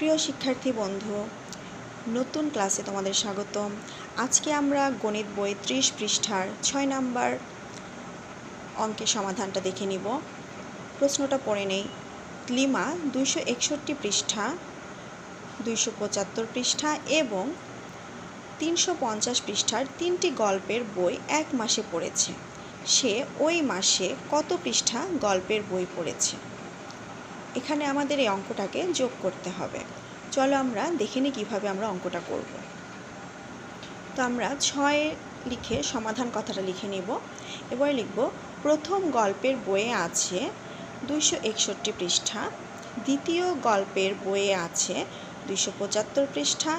প্রিয় শিক্ষার্থী বন্ধু, নতুন ক্লাসে তোমাদের স্বাগতম। আজকে আমরা গণিত বই 30 পৃষ্ঠার 6 নাম্বার অঙ্কের সমাধানটা দেখে নিব। প্রশ্নটা পড়ে নেই। লিমা 261 পৃষ্ঠা, 275 পৃষ্ঠা এবং 350 পৃষ্ঠার 3টি গল্পের বই এক মাসে পড়েছে। সে ওই মাসে কত পৃষ্ঠা গল্পের বই পড়েছে? এখানে আমাদের এই অঙ্কটাকে যোগ করতে হবে। চলো আমরা দেখে নিই কীভাবে আমরা অঙ্কটা করব। তো আমরা 6 লিখে সমাধান কথাটা লিখে নিব। এবার লিখব, প্রথম গল্পের বইয়ে আছে 261 পৃষ্ঠা, দ্বিতীয় গল্পের বইয়ে আছে 275 পৃষ্ঠা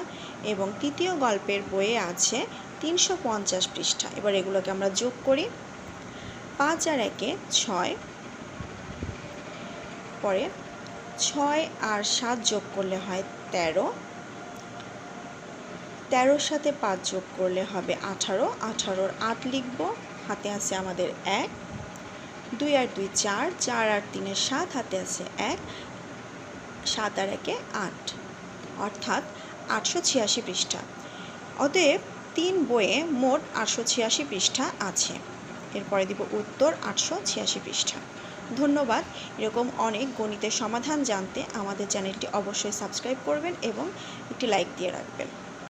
এবং তৃতীয় গল্পের বইয়ে আছে 350 পৃষ্ঠা। এবার এগুলোকে আমরা যোগ করি। 5 আর 1 6, পরে 6 আর 7 যোগ করলে হয় 13, 13-র সাথে 5 যোগ করলে হবে 18, 18-র 8 লিখব, হাতে আছে আমাদের 1, 2 আর 2 4, 4 আর 3 7, হাতে আছে 1, 7 আর 1 8, অর্থাৎ 886 পৃষ্ঠা। অতএব 3 বইয়ে মোট 886 পৃষ্ঠা আছে। এরপরে দিব উত্তর 886 পৃষ্ঠা। ধন্যবাদ। এরকম অনেক গণিতের সমাধান জানতে আমাদের চ্যানেলটি অবশ্যই সাবস্ক্রাইব করবেন এবং একটি লাইক দিয়ে রাখবেন।